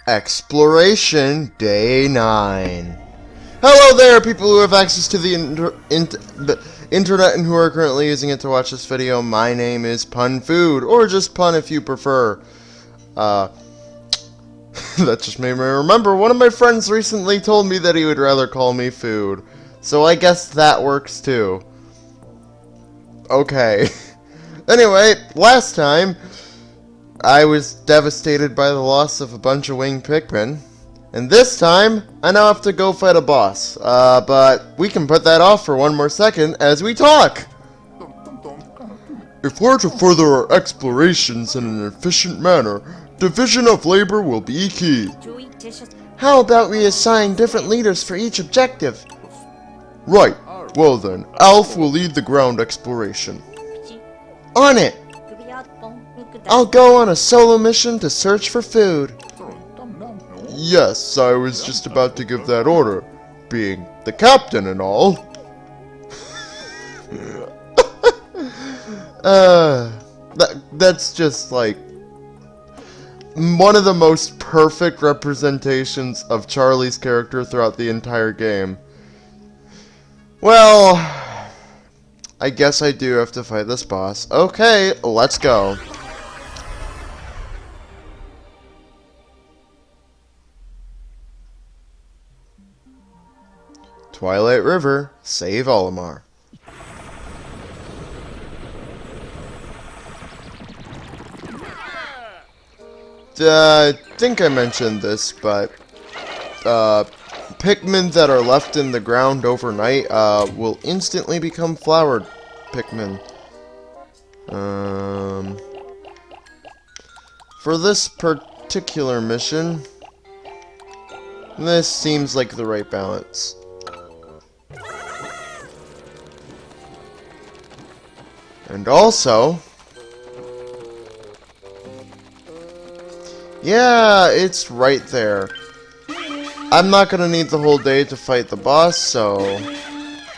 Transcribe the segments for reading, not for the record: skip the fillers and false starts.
Exploration Day 9. Hello there, people who have access to the internet and who are currently using it to watch this video. My name is Pun Food, or just Pun if you prefer. That just made me remember, one of my friends recently told me that he would rather call me Food. So I guess that works too. Okay. Anyway, last time, I was devastated by the loss of a bunch of winged Pikmin. And this time, I now have to go fight a boss. But we can put that off for one more second as we talk! If we're to further our explorations in an efficient manner, division of labor will be key. How about we assign different leaders for each objective? Right. Well then, Alf will lead the ground exploration. On it! I'll go on a solo mission to search for food. Yes, I was just about to give that order, being the captain and all. That's just like one of the most perfect representations of Charlie's character throughout the entire game. Well, I guess I do have to fight this boss. Okay, let's go. Twilight River, save Olimar. I think I mentioned this, but Pikmin that are left in the ground overnight will instantly become flowered Pikmin. For this particular mission, this seems like the right balance. And also, yeah, it's right there. I'm not gonna need the whole day to fight the boss, so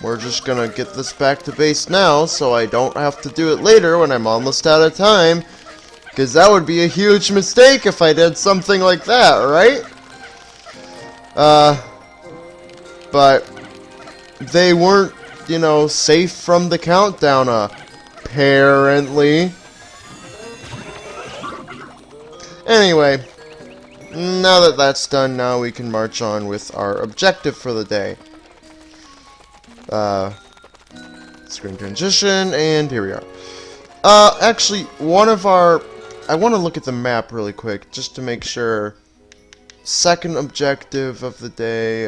we're just gonna get this back to base now so I don't have to do it later when I'm almost out of time, because that would be a huge mistake if I did something like that, right? But they weren't, you know, safe from the countdown, apparently. Anyway, now that that's done, now we can march on with our objective for the day. Screen transition, and here we are. Actually, one of our... I want to look at the map really quick, just to make sure. Second objective of the day,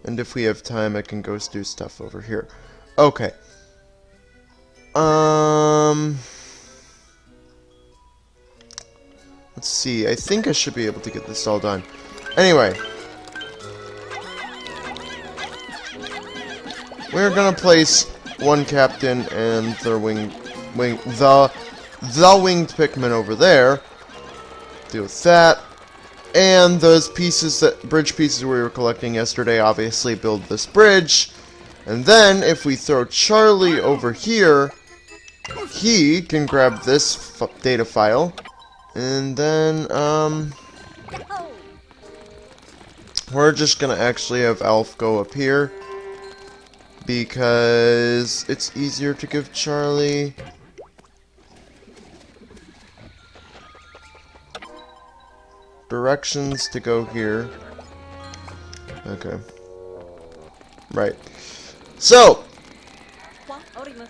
and if we have time, I can go do stuff over here. Okay. Let's see, I think I should be able to get this all done. Anyway. We're gonna place one captain and their the winged Pikmin over there. Deal with that. And those pieces, bridge pieces we were collecting yesterday, obviously build this bridge. And then, if we throw Charlie over here, he can grab this data file. And then, we're just gonna actually have Alf go up here, because it's easier to give Charlie directions to go here. Okay. Right. So,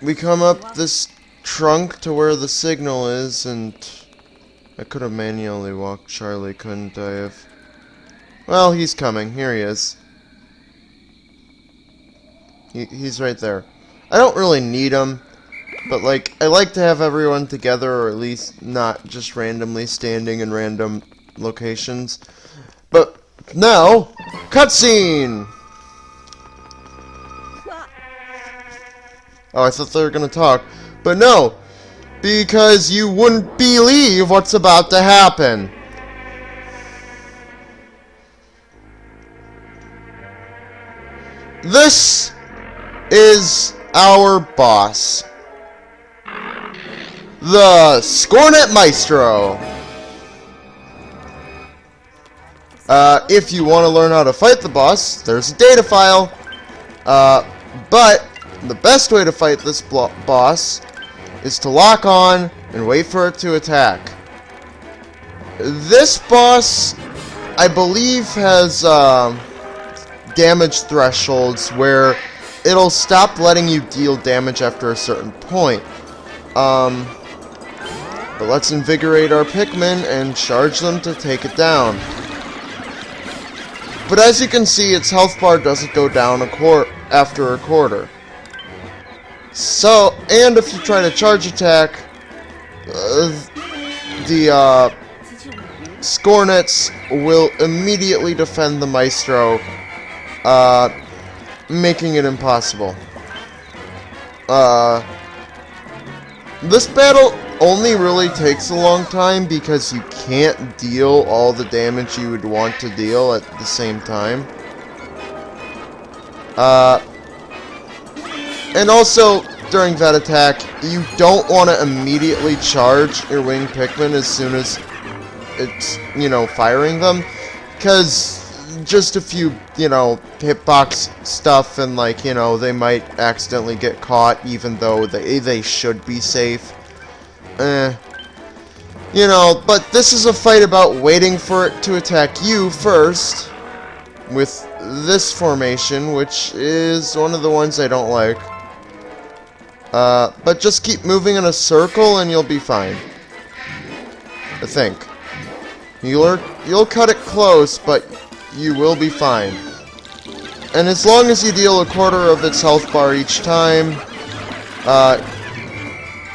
we come up this trunk to where the signal is, and I could have manually walked Charlie, couldn't I have? Well, he's coming. Here he is. He's right there. I don't really need him, but like, I like to have everyone together, or at least not just randomly standing in random locations. But now, cutscene! Oh, I thought they were gonna talk, but no, because you wouldn't believe what's about to happen. This is our boss, the Scornet Maestro. If you want to learn how to fight the boss, there's a data file. But the best way to fight this boss is to lock on and wait for it to attack. This boss, I believe, has damage thresholds where it'll stop letting you deal damage after a certain point. But let's invigorate our Pikmin and charge them to take it down. But as you can see, its health bar doesn't go down after a quarter. So, and if you try to charge attack, the Scornets will immediately defend the Maestro, making it impossible. This battle only really takes a long time because you can't deal all the damage you would want to deal at the same time. And also, during that attack, you don't want to immediately charge your winged Pikmin as soon as it's, firing them. Because just a few, hitbox stuff and, they might accidentally get caught even though they should be safe. But this is a fight about waiting for it to attack you first with this formation, which is one of the ones I don't like. But just keep moving in a circle and you'll be fine. I think. You'll cut it close, but you will be fine. And as long as you deal a quarter of its health bar each time,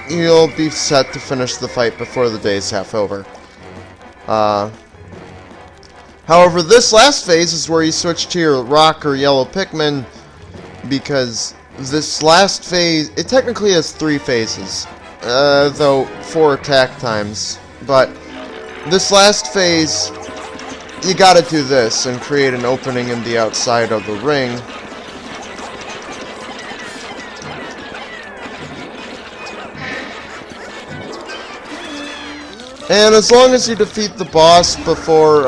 you'll be set to finish the fight before the day's half over. However, this last phase is where you switch to your rock or yellow Pikmin, because this last phase, it technically has 3 phases, though 4 attack times. But this last phase, you gotta do this and create an opening in the outside of the ring. And as long as you defeat the boss before,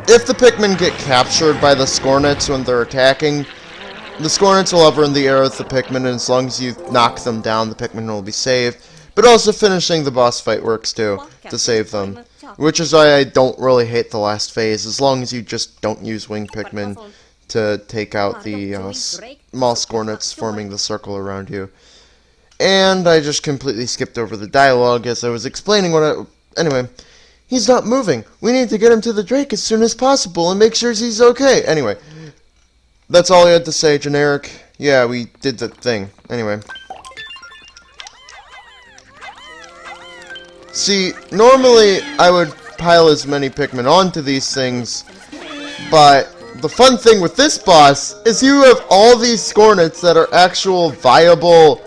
if the Pikmin get captured by the Scornets when they're attacking, the Scornets will hover in the air with the Pikmin, and as long as you knock them down, the Pikmin will be saved. But also finishing the boss fight works too, to save them. Which is why I don't really hate the last phase, as long as you just don't use winged Pikmin to take out the small Scornets forming the circle around you. And I just completely skipped over the dialogue as I was explaining anyway. He's not moving. We need to get him to the Drake as soon as possible and make sure he's okay. Anyway, that's all I had to say, generic. Yeah, we did the thing. Anyway. See, normally I would pile as many Pikmin onto these things, but the fun thing with this boss is you have all these Scornets that are actual viable,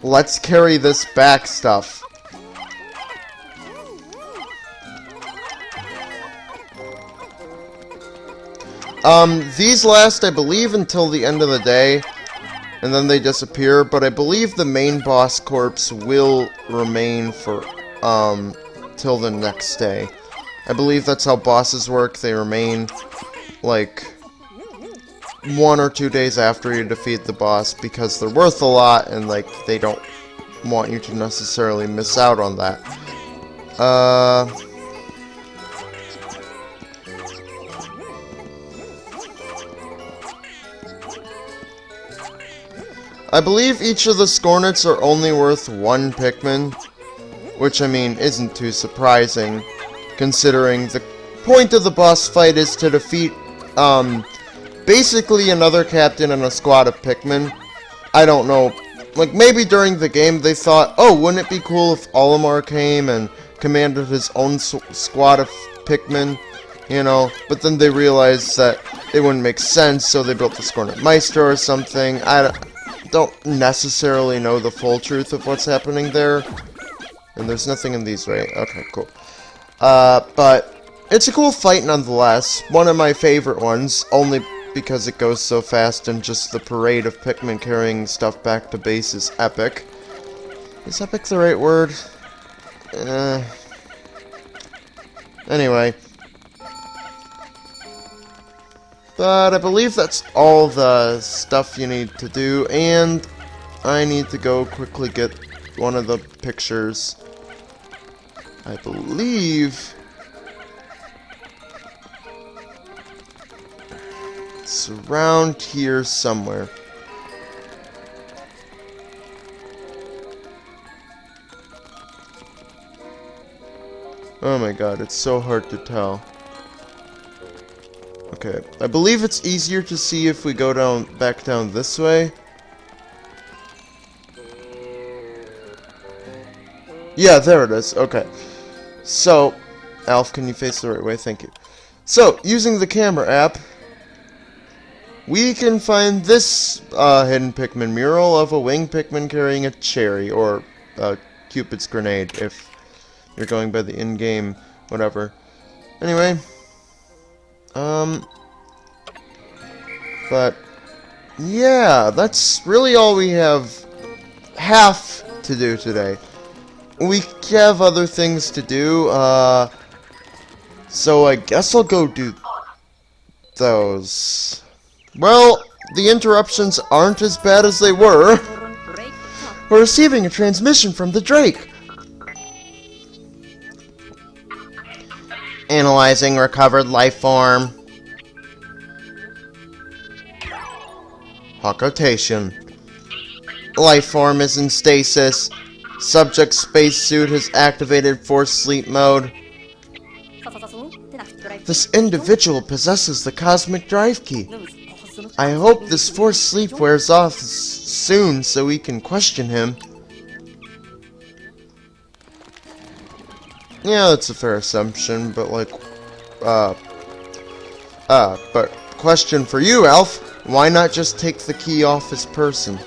let's carry this back stuff. These last, I believe, until the end of the day, and then they disappear, but I believe the main boss corpse will remain for, till the next day. I believe that's how bosses work. They remain, like, 1 or 2 days after you defeat the boss, because they're worth a lot, and, like, they don't want you to necessarily miss out on that. I believe each of the Scornets are only worth 1 Pikmin, which, I mean, isn't too surprising, considering the point of the boss fight is to defeat, basically another captain and a squad of Pikmin. I don't know, like, maybe during the game they thought, oh, wouldn't it be cool if Olimar came and commanded his own squad of Pikmin, but then they realized that it wouldn't make sense, so they built the Scornet Maestro or something. I don't necessarily know the full truth of what's happening there. And there's nothing in these, right? Okay, cool. But it's a cool fight nonetheless. One of my favorite ones, only because it goes so fast and just the parade of Pikmin carrying stuff back to base is epic. Is epic the right word? Anyway. But I believe that's all the stuff you need to do, and I need to go quickly get one of the pictures. I believe it's around here somewhere. Oh my god, it's so hard to tell. Okay, I believe it's easier to see if we go back down this way. Yeah, there it is. Okay. So, Alf, can you face the right way? Thank you. So, using the camera app, we can find this hidden Pikmin mural of a winged Pikmin carrying a cherry, or Cupid's grenade, if you're going by the in-game whatever. Anyway, but yeah, that's really all we have to do today. We have other things to do, so I guess I'll go do those. Well, the interruptions aren't as bad as they were. We're receiving a transmission from the Drake. Analyzing recovered life form. Occultation. Life form is in stasis. Subject spacesuit has activated forced sleep mode. This individual possesses the cosmic drive key. I hope this forced sleep wears off soon so we can question him. Yeah, that's a fair assumption, but like, but question for you, Alf. Why not just take the key off his person?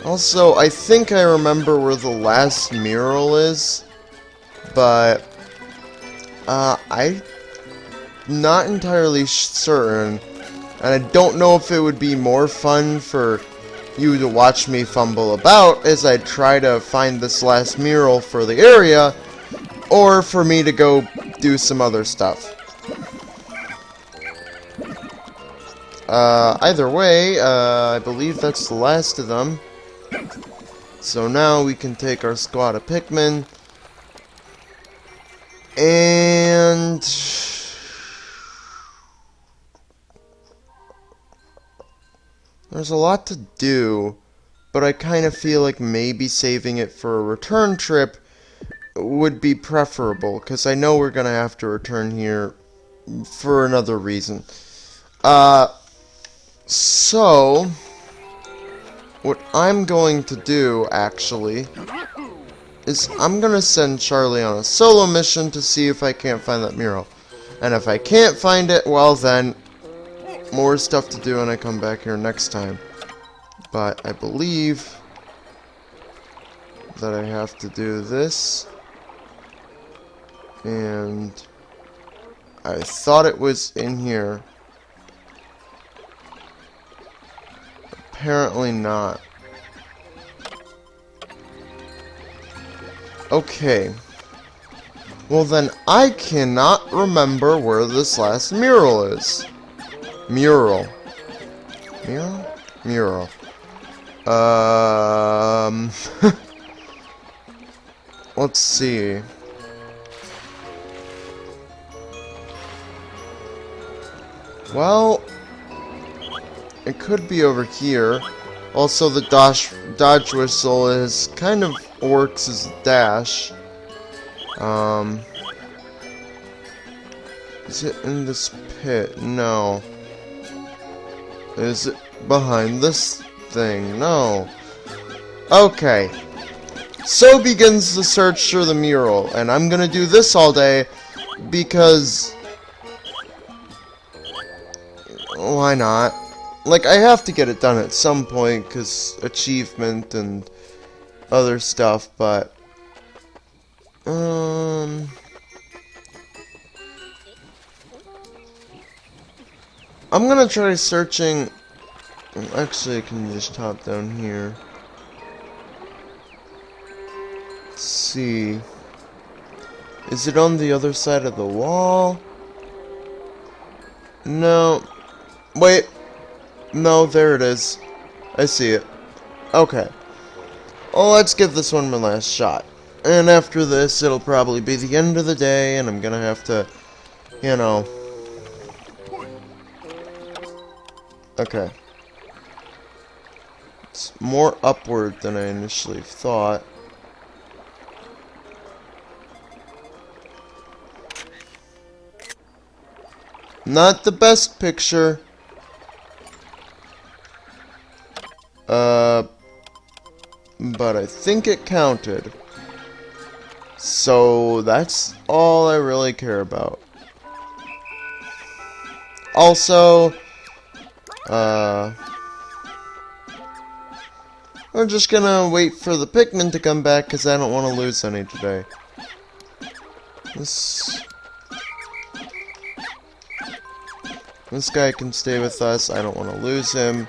Also, I think I remember where the last mural is, but, I'm not entirely certain, and I don't know if it would be more fun for you to watch me fumble about as I try to find this last mural for the area, or for me to go do some other stuff. Either way, I believe that's the last of them. So now we can take our squad of Pikmin, and there's a lot to do, but I kind of feel like maybe saving it for a return trip would be preferable, because I know we're going to have to return here for another reason. So, what I'm going to do, actually, is I'm going to send Charlie on a solo mission to see if I can't find that mural. And if I can't find it, well then, more stuff to do when I come back here next time. But I believe that I have to do this. And I thought it was in here. Apparently not. Okay. Well then, I cannot remember where this last mural is. Mural. Let's see. Well, it could be over here. Also, the dodge whistle is kind of works as a dash. Is it in this pit? No. Is it behind this thing? No. Okay. So begins the search for the mural, and I'm gonna do this all day because why not? Like, I have to get it done at some point because achievement and other stuff, but I'm gonna try searching. Actually, I can just hop down here. Let's see. Is it on the other side of the wall? No. Wait. No, there it is. I see it. Okay. Well, let's give this one my last shot. And after this, it'll probably be the end of the day, and I'm gonna have to, you know... Okay. It's more upward than I initially thought. Not the best picture. But I think it counted. So that's all I really care about. Also, we're just gonna wait for the Pikmin to come back because I don't want to lose any today. This guy can stay with us. I don't want to lose him.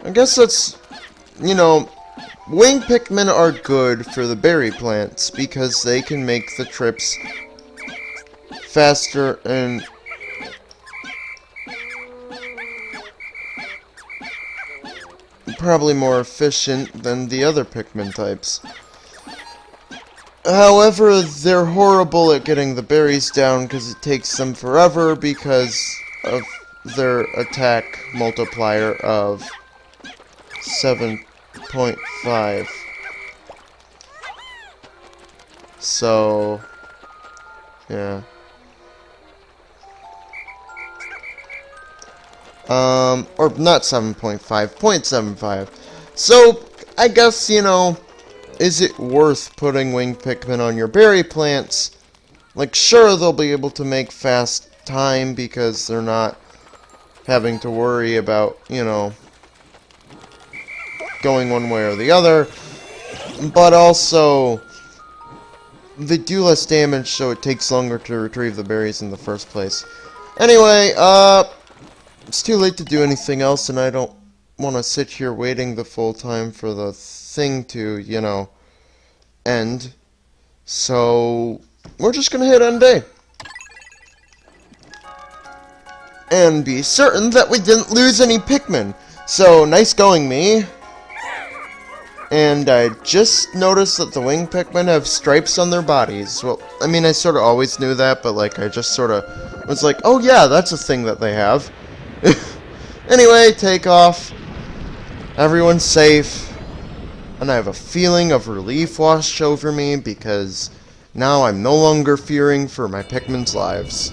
I guess that's, you know, wing Pikmin are good for the berry plants because they can make the trips faster and probably more efficient than the other Pikmin types. However, they're horrible at getting the berries down because it takes them forever because of their attack multiplier of 7.5. So, yeah. Or not 7.5, 0.75. So, I guess, you know, is it worth putting wing Pikmin on your berry plants? Like, sure, they'll be able to make fast time because they're not having to worry about, you know, going one way or the other, but also they do less damage, so it takes longer to retrieve the berries in the first place. Anyway, it's too late to do anything else, and I don't want to sit here waiting the full time for the thing to, you know, end. So we're just gonna hit end day and be certain that we didn't lose any Pikmin. So nice going, me. And I just noticed that the wing Pikmin have stripes on their bodies. Well, I mean, I sort of always knew that, but, like, I just sort of was like, oh yeah, that's a thing that they have. Anyway, take off. Everyone's safe. And I have a feeling of relief washed over me, because now I'm no longer fearing for my Pikmin's lives.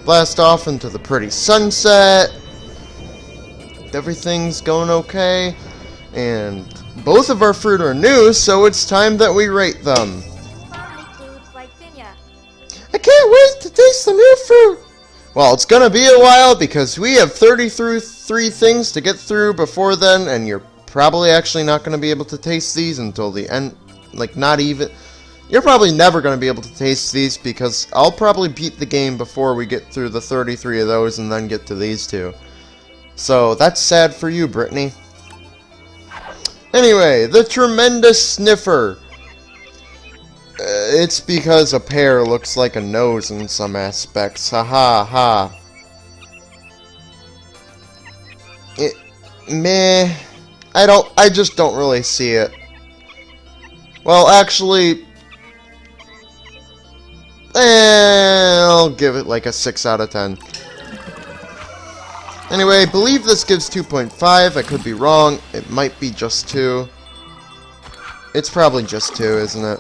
Blast off into the pretty sunset. Everything's going okay. And both of our fruit are new, so it's time that we rate them. I can't wait to taste the new fruit! Well, it's gonna be a while because we have 33 things to get through before then, and you're probably actually not gonna be able to taste these until the end. Like, not even. You're probably never gonna be able to taste these because I'll probably beat the game before we get through the 33 of those and then get to these two. So, that's sad for you, Brittany. Anyway, the Tremendous Sniffer. It's because a pear looks like a nose in some aspects. Ha ha ha. Meh. I just don't really see it. Well, actually, I'll give it like a 6 out of 10. Anyway, I believe this gives 2.5. I could be wrong. It might be just 2. It's probably just 2, isn't it?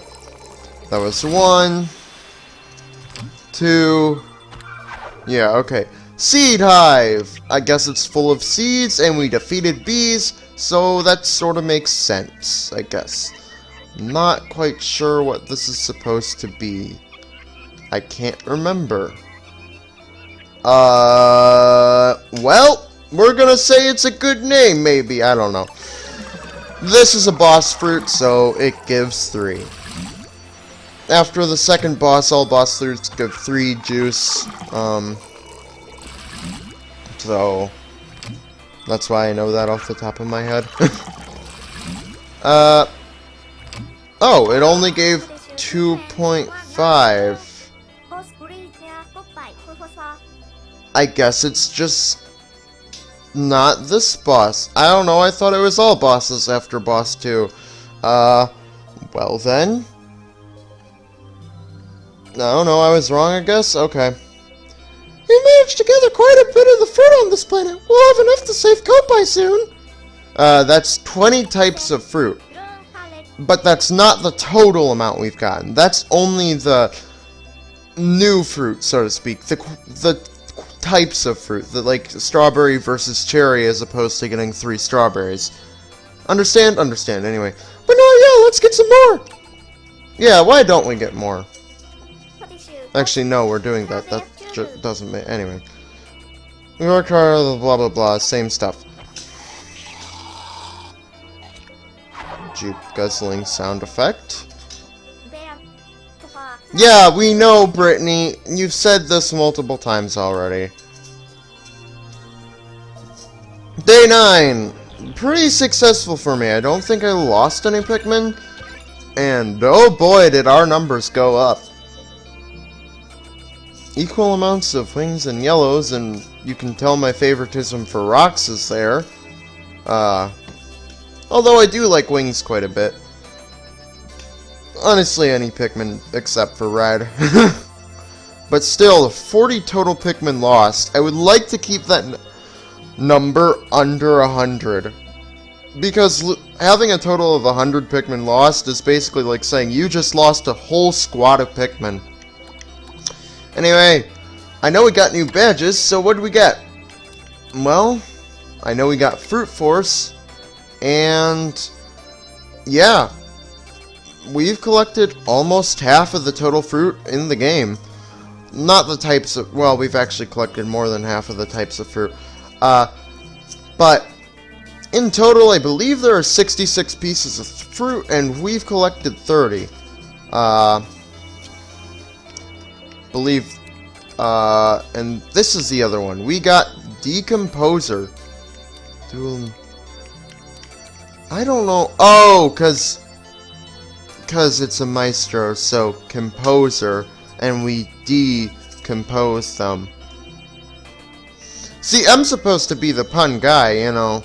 That was 1, 2. Yeah, okay. Seed Hive! I guess it's full of seeds, and we defeated bees, so that sort of makes sense, I guess. Not quite sure what this is supposed to be. I can't remember. Well, we're gonna say it's a good name, maybe. I don't know. This is a boss fruit, so it gives 3. After the second boss, all boss fruits give 3 juice. So that's why I know that off the top of my head. Oh, it only gave 2.5. I guess it's just not this boss. I don't know, I thought it was all bosses after boss 2. Well then. I don't know, I was wrong, I guess? Okay. We managed to gather quite a bit of the fruit on this planet. We'll have enough to save Kopai soon. That's 20 types of fruit. But that's not the total amount we've gotten. That's only the new fruit, so to speak. The types of fruit. Like strawberry versus cherry as opposed to getting 3 strawberries. Understand? Understand, anyway. But no, yeah, let's get some more! Yeah, why don't we get more? Actually, no, we're doing that. That doesn't make... Anyway. We work hard, blah blah blah, same stuff. Jeep guzzling sound effect. Yeah, we know, Brittany. You've said this multiple times already. Day 9. Pretty successful for me. I don't think I lost any Pikmin. And oh boy, did our numbers go up. Equal amounts of wings and yellows, and you can tell my favoritism for rocks is there. Although I do like wings quite a bit. Honestly, any Pikmin except for red. But still, 40 total Pikmin lost. I would like to keep that number under 100. Because having a total of 100 Pikmin lost is basically like saying you just lost a whole squad of Pikmin. Anyway, I know we got new badges, so what did we get? Well, I know we got Fruit Force, and yeah, we've collected almost half of the total fruit in the game. Not the types of, well, we've actually collected more than half of the types of fruit. But in total, I believe there are 66 pieces of fruit, and we've collected 30. And this is the other one. We got Decomposer. I don't know. Oh, cause it's a maestro, so composer, and we decompose them. See, I'm supposed to be the pun guy, you know,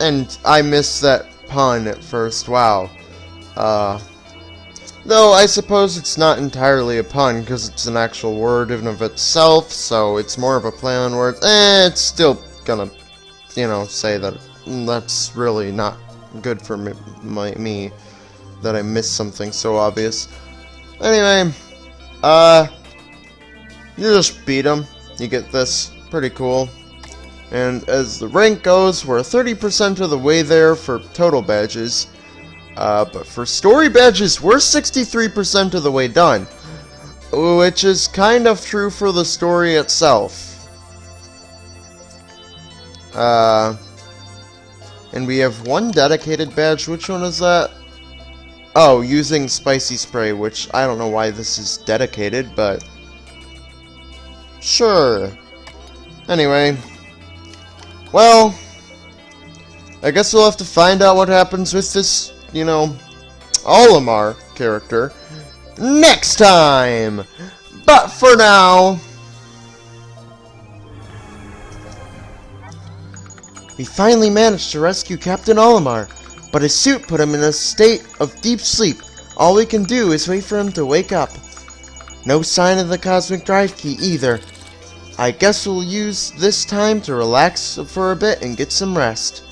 and I missed that pun at first. Wow. Though I suppose it's not entirely a pun because it's an actual word in of itself, so it's more of a play on words. It's still gonna, you know, say that that's really not good for me that I missed something so obvious. Anyway, you just beat him. You get this. Pretty cool. And as the rank goes, we're 30% of the way there for total badges. But for story badges, we're 63% of the way done. Which is kind of true for the story itself. And we have one dedicated badge. Which one is that? Oh, using spicy spray, which I don't know why this is dedicated, but sure. Anyway, well, I guess we'll have to find out what happens with this, you know, Olimar character next time. But for now, we finally managed to rescue Captain Olimar, but his suit put him in a state of deep sleep. All we can do is wait for him to wake up. No sign of the cosmic drive key either. I guess we'll use this time to relax for a bit and get some rest.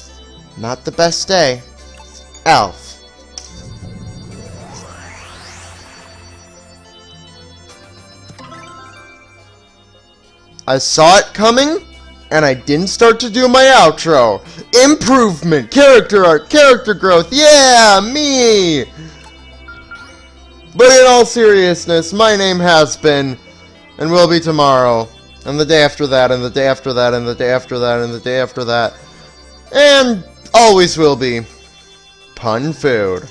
Not the best day. Elf. I saw it coming, and I didn't start to do my outro. Improvement, character art, character growth, yeah, me! But in all seriousness, my name has been, and will be tomorrow, and the day after that, and the day after that, and the day after that, and the day after that, and always will be Pun Food.